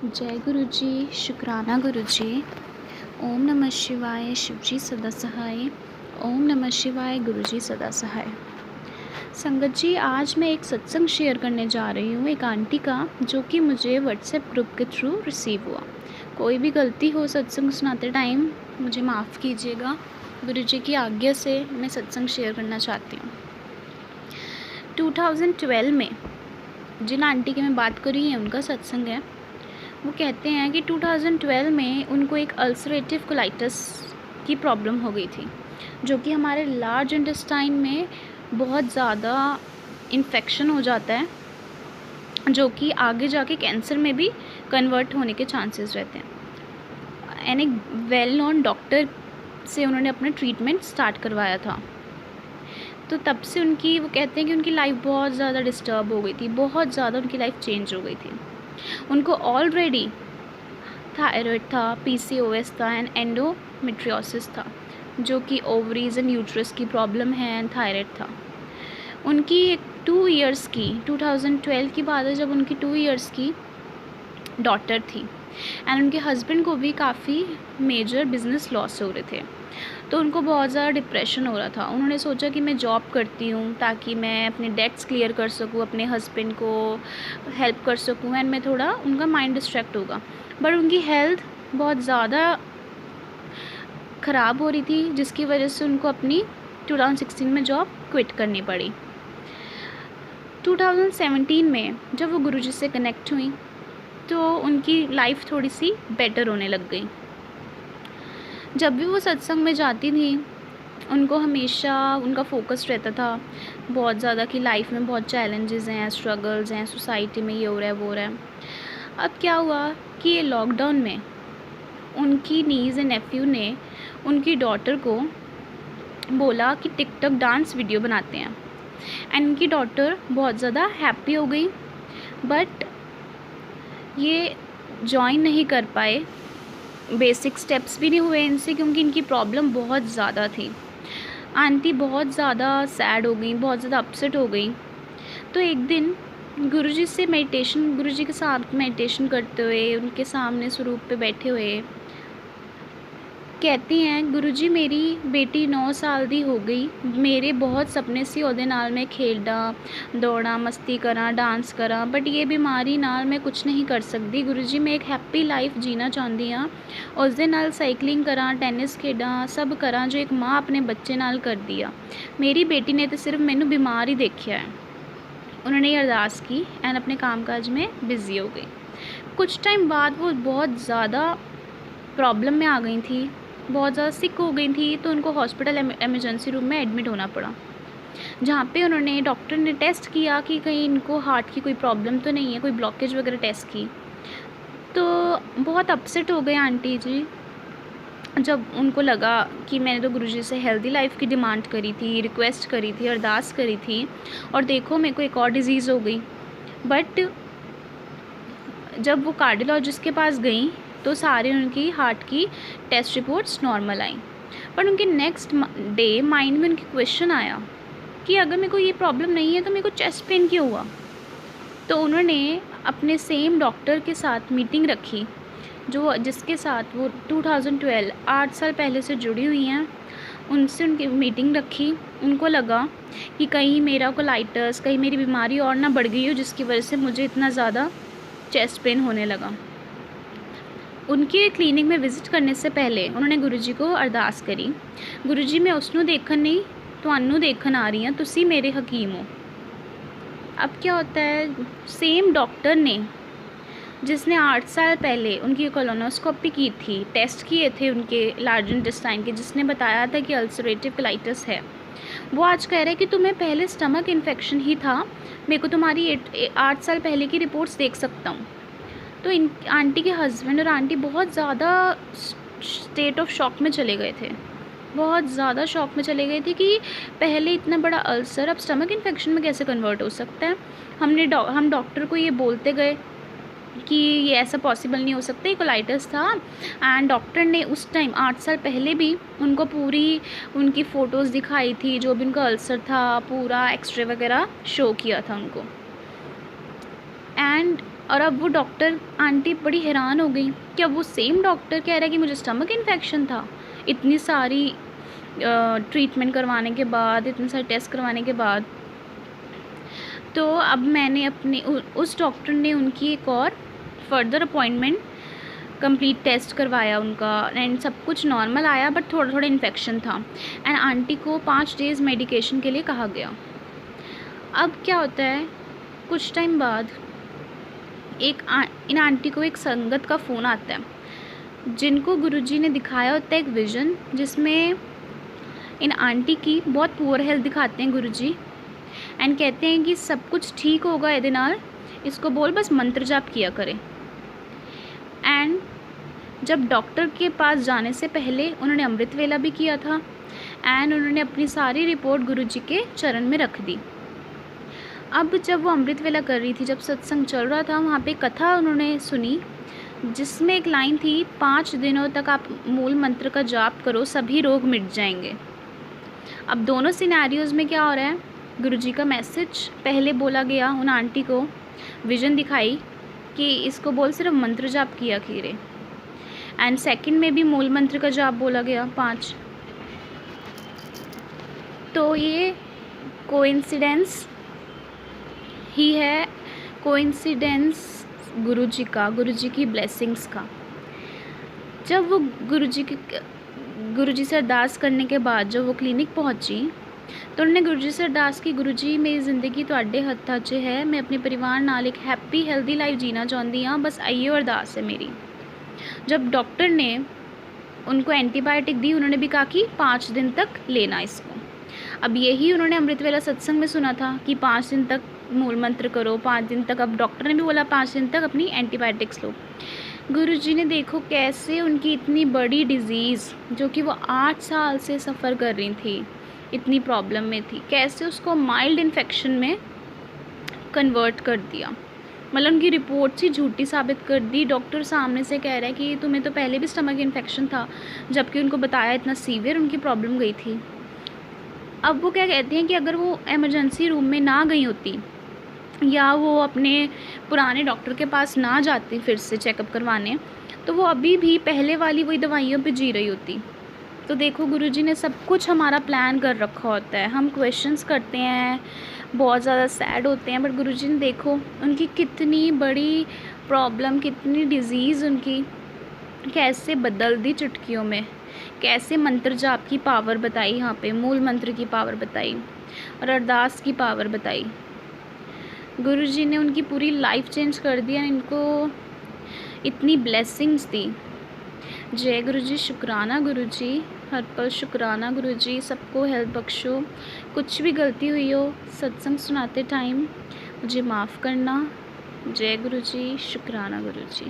जय गुरु जी, शुक्राना गुरु जी। ओम नमः शिवाय, शिव जी सदा सहाय। ओम नमः शिवाय, गुरु जी सदा सहाय। संगत जी, आज मैं एक सत्संग शेयर करने जा रही हूँ एक आंटी का, जो कि मुझे व्हाट्सएप ग्रुप के थ्रू रिसीव हुआ। कोई भी गलती हो सत्संग सुनाते टाइम मुझे माफ़ कीजिएगा। गुरु जी की आज्ञा से मैं सत्संग शेयर करना चाहती हूँ। 2012 में जिन आंटी की मैं बात कर रही हूँ उनका सत्संग है। वो कहते हैं कि 2012 में उनको एक अल्सरेटिव कोलाइटिस की प्रॉब्लम हो गई थी, जो कि हमारे लार्ज इंटेस्टाइन में बहुत ज़्यादा इन्फेक्शन हो जाता है, जो कि आगे जाके कैंसर में भी कन्वर्ट होने के चांसेस रहते हैं। एंड एक वेल नोन डॉक्टर से उन्होंने अपना ट्रीटमेंट स्टार्ट करवाया था। तो तब से वो कहते हैं कि उनकी लाइफ बहुत ज़्यादा डिस्टर्ब हो गई थी, बहुत ज़्यादा उनकी लाइफ चेंज हो गई थी। उनको ऑलरेडी थायराइड था, पीसीओएस था एंड एंडोमेट्रियोसिस था, जो कि ओवरीज एंड यूट्रस की प्रॉब्लम है, एंड थायराइड था। उनकी एक 2 इयर्स की 2012 की बात है, जब उनकी 2 इयर्स की डॉटर थी एंड उनके हस्बैंड को भी काफ़ी मेजर बिजनेस लॉस हो रहे थे। तो उनको बहुत ज़्यादा डिप्रेशन हो रहा था। उन्होंने सोचा कि मैं जॉब करती हूँ ताकि मैं अपने डेट्स क्लियर कर सकूँ, अपने हस्बैंड को हेल्प कर सकूँ एंड मैं थोड़ा उनका माइंड डिस्ट्रैक्ट होगा। बट उनकी हेल्थ बहुत ज़्यादा ख़राब हो रही थी, जिसकी वजह से उनको अपनी 2016 में जॉब क्विट करनी पड़ी। 2017 में जब वो गुरुजी से कनेक्ट हुई तो उनकी लाइफ थोड़ी सी बेटर होने लग गई। जब भी वो सत्संग में जाती थी, उनको हमेशा उनका फोकस रहता था बहुत ज़्यादा कि लाइफ में बहुत चैलेंजेस हैं, स्ट्रगल्स हैं, सोसाइटी में ये हो रहा है, वो हो रहा है। अब क्या हुआ कि ये लॉकडाउन में उनकी नीज़ एंड नेफ्यू ने उनकी डॉटर को बोला कि टिकटॉक डांस वीडियो बनाते हैं, एंड उनकी डॉटर बहुत ज़्यादा हैप्पी हो गई। बट ये जॉइन नहीं कर पाए, बेसिक स्टेप्स भी नहीं हुए इनसे, क्योंकि इनकी प्रॉब्लम बहुत ज़्यादा थी। आंटी बहुत ज़्यादा सैड हो गई, बहुत ज़्यादा अपसेट हो गई। तो एक दिन गुरुजी के साथ मेडिटेशन करते हुए, उनके सामने स्वरूप पे बैठे हुए कहती हैं, गुरुजी मेरी बेटी 9 साल दी हो गई, मेरे बहुत सपने सी ਉਹਦੇ ਨਾਲ मैं खेलदा दौड़ा मस्ती करा डांस करा, बट ये बीमारी नाल मैं कुछ नहीं कर सकती। गुरुजी मैं एक हैप्पी लाइफ जीना चाहती हाँ, उसदे नाल साइकलिंग करा, टेनिस खेडा, सब करा जो एक माँ अपने बच्चे नाल करदी आ। मेरी बेटी ने तो सिर्फ मैनू बीमार ही देखा है। उन्होंने ये अरदास की एंड अपने कामकाज में बिज़ी हो गई। कुछ टाइम बाद वो बहुत ज़्यादा प्रॉब्लम में आ गई थी, बहुत ज़्यादा सिक हो गई थी, तो उनको हॉस्पिटल एमरजेंसी रूम में एडमिट होना पड़ा, जहाँ पे उन्होंने डॉक्टर ने टेस्ट किया कि कहीं इनको हार्ट की कोई प्रॉब्लम तो नहीं है, कोई ब्लॉकेज वगैरह टेस्ट की। तो बहुत अपसेट हो गए आंटी जी, जब उनको लगा कि मैंने तो गुरुजी से हेल्दी लाइफ की डिमांड करी थी, रिक्वेस्ट करी थी, अरदास करी थी, और देखो मेरे को एक और डिज़ीज़ हो गई। बट जब वो कार्डियोलॉजिस्ट के पास गई तो सारे उनकी हार्ट की टेस्ट रिपोर्ट्स नॉर्मल आई। पर उनके नेक्स्ट डे माइंड में उनके क्वेश्चन आया कि अगर मेरे को ये प्रॉब्लम नहीं है तो मेरे को चेस्ट पेन क्यों हुआ। तो उन्होंने अपने सेम डॉक्टर के साथ मीटिंग रखी, जिसके साथ वो 2012 8 साल पहले से जुड़ी हुई हैं। उनसे उनकी मीटिंग रखी। उनको लगा कि कहीं मेरा कोलाइटिस, कहीं मेरी बीमारी और ना बढ़ गई हो, जिसकी वजह से मुझे इतना ज़्यादा चेस्ट पेन होने लगा। उनके क्लिनिक में विज़िट करने से पहले उन्होंने गुरुजी को अरदास करी, गुरुजी मैं उसनू देखन नहीं तुहानू देखन आ रही हाँ, तुसी मेरे हकीम हो। अब क्या होता है, सेम डॉक्टर ने जिसने 8 साल पहले उनकी कोलोनोस्कोपी की थी, टेस्ट किए थे उनके लार्ज इंटेस्टाइन के, जिसने बताया था कि अल्सरेटिव कोलाइटिस है, वो आज कह रहे हैं कि तुम्हें पहले स्टमक इन्फेक्शन ही था, मेरे को तुम्हारी 8 साल पहले की रिपोर्ट्स देख सकता हूँ। तो इन आंटी के हस्बैंड और आंटी बहुत ज़्यादा स्टेट ऑफ शॉक में चले गए थे, बहुत ज़्यादा शॉक में चले गए थे कि पहले इतना बड़ा अल्सर अब स्टमक इन्फेक्शन में कैसे कन्वर्ट हो सकता है। हम डॉक्टर को ये बोलते गए कि ये ऐसा पॉसिबल नहीं हो सकता, ये कोलाइटिस था। एंड डॉक्टर ने उस टाइम 8 साल पहले भी उनको पूरी उनकी फ़ोटोज़ दिखाई थी, जो भी उनका अल्सर था, पूरा एक्सरे वगैरह शो किया था उनको। एंड और अब वो डॉक्टर आंटी बड़ी हैरान हो गई कि अब वो सेम डॉक्टर कह रहा है कि मुझे स्टमक इन्फेक्शन था। इतनी सारी ट्रीटमेंट करवाने के बाद, इतने सारे टेस्ट करवाने के बाद। तो अब मैंने उस डॉक्टर ने उनकी एक और फर्दर अपॉइंटमेंट, कंप्लीट टेस्ट करवाया उनका एंड सब कुछ नॉर्मल आया, बट थोड़ा थोड़ा इन्फेक्शन था एंड आंटी को 5 डेज़ मेडिकेशन के लिए कहा गया। अब क्या होता है, कुछ टाइम बाद इन आंटी को एक संगत का फ़ोन आता है, जिनको गुरुजी ने दिखाया होता है एक विज़न, जिसमें इन आंटी की बहुत पुअर हेल्थ दिखाते हैं गुरुजी एंड कहते हैं कि सब कुछ ठीक होगा ਇਹਦੇ ਨਾਲ, इसको बोल बस मंत्र जाप किया करें। एंड जब डॉक्टर के पास जाने से पहले उन्होंने अमृत वेला भी किया था एंड उन्होंने अपनी सारी रिपोर्ट गुरुजी के चरण में रख दी। अब जब वो अमृत वेला कर रही थी, जब सत्संग चल रहा था, वहाँ पे कथा उन्होंने सुनी जिसमें एक लाइन थी, 5 दिनों तक आप मूल मंत्र का जाप करो, सभी रोग मिट जाएंगे। अब दोनों सिनेरियोज़ में क्या हो रहा है, गुरुजी का मैसेज पहले बोला गया, उन आंटी को विज़न दिखाई कि इसको बोल सिर्फ मंत्र जाप किया कीजिए, एंड सेकंड में भी मूल मंत्र का जाप बोला गया 5। तो ये कोइंसिडेंस ही है, कोइंसिडेंस गुरुजी का, गुरुजी की ब्लेसिंग्स का। जब वो गुरुजी से अरदास करने के बाद जब वो क्लिनिक पहुंची तो उन्होंने गुरुजी से अरदास की, गुरुजी मेरी ज़िंदगी तुहाडे हत्थां 'च है, मैं अपने परिवार नाल एक हैप्पी हेल्दी लाइफ जीना चाहती हाँ, बस आइयो अरदास है मेरी। जब डॉक्टर ने उनको एंटीबायोटिक दी, उन्होंने भी कहा कि 5 दिन तक लेना इसको। अब यही उन्होंने अमृत वेला सत्संग में सुना था कि 5 दिन तक मूल मंत्र करो, 5 दिन तक। अब डॉक्टर ने भी बोला 5 दिन तक अपनी एंटीबायोटिक्स लो। गुरुजी ने देखो कैसे उनकी इतनी बड़ी डिज़ीज़, जो कि वो 8 साल से सफ़र कर रही थी, इतनी प्रॉब्लम में थी, कैसे उसको माइल्ड इन्फेक्शन में कन्वर्ट कर दिया। मतलब उनकी रिपोर्ट्स ही झूठी साबित कर दी। डॉक्टर सामने से कह रहा है कि तुम्हें तो पहले भी स्टमक इन्फेक्शन था, जबकि उनको बताया इतना सीवियर उनकी प्रॉब्लम गई थी। अब वो क्या कहती हैं कि अगर वो एमरजेंसी रूम में ना गई होती या वो अपने पुराने डॉक्टर के पास ना जाती फिर से चेकअप करवाने, तो वो अभी भी पहले वाली वही दवाइयों पे जी रही होती। तो देखो गुरुजी ने सब कुछ हमारा प्लान कर रखा होता है। हम क्वेश्चंस करते हैं, बहुत ज़्यादा सैड होते हैं, बट गुरुजी ने देखो उनकी कितनी बड़ी प्रॉब्लम, कितनी डिज़ीज़ उनकी कैसे बदल दी चुटकियों में, कैसे मंत्र जाप की पावर बताई, यहाँ पे मूल मंत्र की पावर बताई और अरदास की पावर बताई। गुरुजी ने उनकी पूरी लाइफ चेंज कर दिया, इनको इतनी ब्लेसिंग्स दी। जय गुरुजी, शुक्राना गुरुजी, हर पल शुक्राना गुरुजी, सबको हेल्प बख्शो। कुछ भी गलती हुई हो सत्संग सुनाते टाइम मुझे माफ़ करना। जय गुरुजी, शुक्राना गुरुजी।